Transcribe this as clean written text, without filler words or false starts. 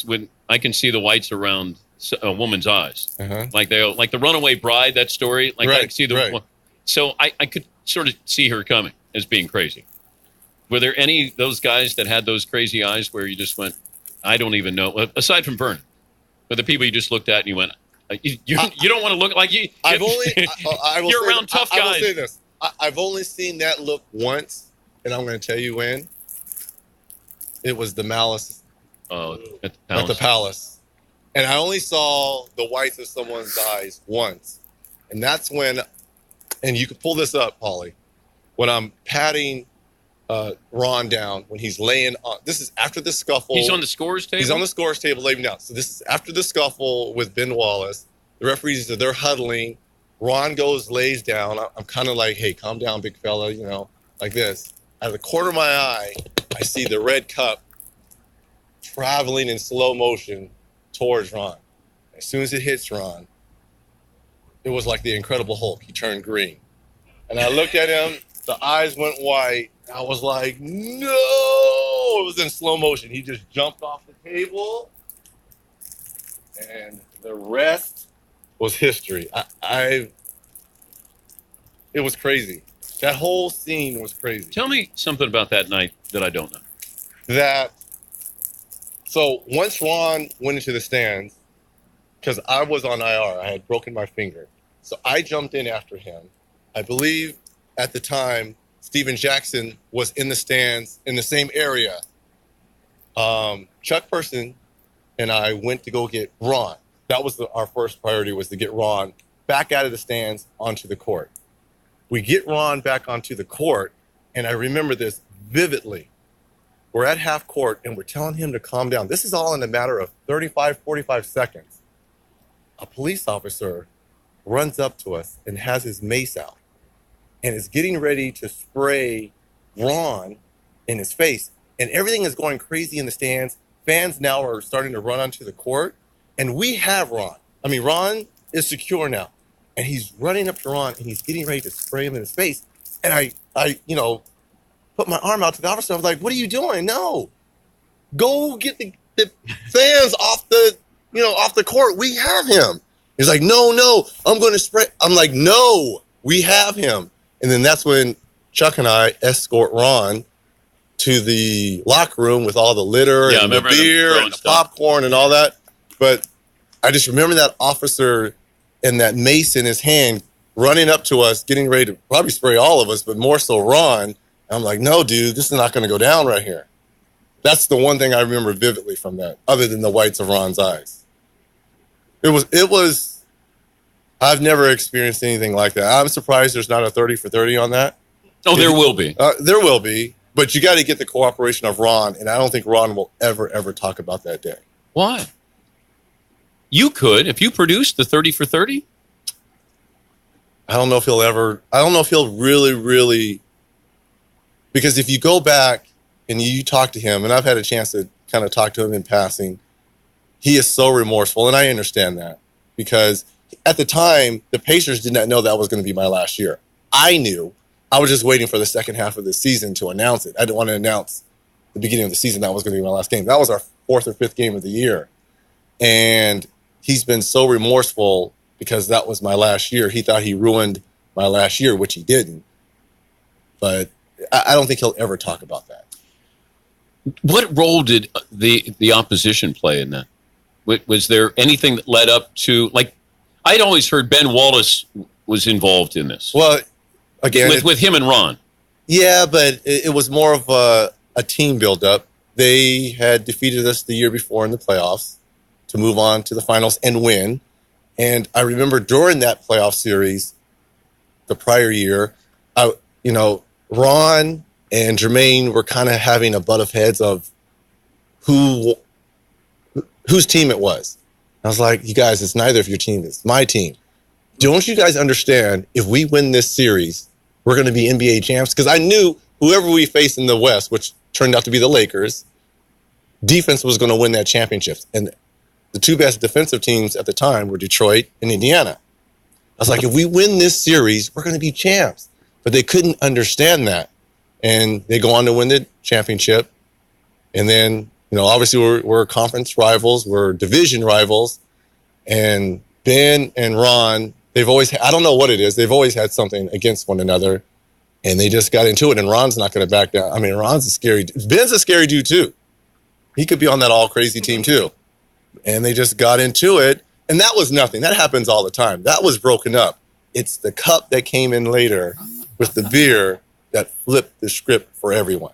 when I can see the whites around a woman's eyes, like the Runaway Bride, that story. Like I can see so I could sort of see her coming as being crazy. Were there any of those guys that had those crazy eyes where you just went, I don't even know, aside from Vernon, but the people you just looked at and you went, you don't want to look like you. You're around tough guys. I will say this. I've only seen that look once, and I'm going to tell you when. It was the Malice at the Palace. And I only saw the whites of someone's eyes once. And that's when, and you can pull this up, Paulie, when I'm patting Ron down, when he's laying on, this is after the scuffle. He's on the scores table? He's on the scores table laying down. So this is after the scuffle with Ben Wallace. The referees, they're huddling. Ron goes, lays down. I'm kind of like, hey, calm down, big fella, like this. Out of the corner of my eye, I see the red cup traveling in slow motion towards Ron. As soon as it hits Ron, it was like the Incredible Hulk. He turned green. And I looked at him, the eyes went white. I was like, no! It was in slow motion. He just jumped off the table. And the rest was history. It was crazy. That whole scene was crazy. Tell me something about that night that I don't know. So once Ron went into the stands, because I was on IR, I had broken my finger. So I jumped in after him. I believe at the time, Stephen Jackson was in the stands in the same area. Chuck Person and I went to go get Ron. That was our first priority, was to get Ron back out of the stands onto the court. We get Ron back onto the court, and I remember this vividly. We're at half court, and we're telling him to calm down. This is all in a matter of 35, 45 seconds. A police officer runs up to us and has his mace out and is getting ready to spray Ron in his face. And everything is going crazy in the stands. Fans now are starting to run onto the court, and we have Ron. I mean, Ron is secure now. And he's running up to Ron, and he's getting ready to spray him in his face. And I put my arm out to the officer. I was like, what are you doing? No. Go get the fans off the court. We have him. He's like, no, I'm going to spray. I'm like, no, we have him. And then that's when Chuck and I escort Ron to the locker room with all the litter and the beer and the popcorn and all that. But I just remember that officer and that mace in his hand running up to us, getting ready to probably spray all of us, but more so Ron. And I'm like, no, dude, this is not going to go down right here. That's the one thing I remember vividly from that, other than the whites of Ron's eyes. It was, I've never experienced anything like that. I'm surprised there's not a 30 for 30 on that. Oh, there will be. There will be, but you got to get the cooperation of Ron, and I don't think Ron will ever talk about that day. Why? You could, if you produced the 30 for 30. I don't know if he'll really, because if you go back and you talk to him, and I've had a chance to kind of talk to him in passing, he is so remorseful, and I understand that, because at the time, the Pacers did not know that was going to be my last year. I knew. I was just waiting for the second half of the season to announce it. I didn't want to announce the beginning of the season that was going to be my last game. That was our fourth or fifth game of the year. And he's been so remorseful because that was my last year. He thought he ruined my last year, which he didn't. But I don't think he'll ever talk about that. What role did the opposition play in that? Was there anything that led up to, like, I'd always heard Ben Wallace was involved in this. Well, again, with him and Ron. Yeah, but it was more of a team buildup. They had defeated us the year before in the playoffs to move on to the finals and win. And I remember during that playoff series, the prior year, Ron and Jermaine were kind of having a butt of heads of whose team it was. I was like, you guys, it's neither of your team. It's my team. Don't you guys understand, if we win this series, we're going to be NBA champs? Because I knew whoever we faced in the West, which turned out to be the Lakers, defense was going to win that championship. And the two best defensive teams at the time were Detroit and Indiana. I was like, if we win this series, we're going to be champs. But they couldn't understand that. And they go on to win the championship. And then Obviously we're conference rivals, we're division rivals, and Ben and Ron, they've always, I don't know what it is, they've always had something against one another, and they just got into it, and Ron's not going to back down. I mean, Ben's a scary dude too. He could be on that all crazy team too. And they just got into it, and that was nothing. That happens all the time. That was broken up. It's the cup that came in later with the beer that flipped the script for everyone.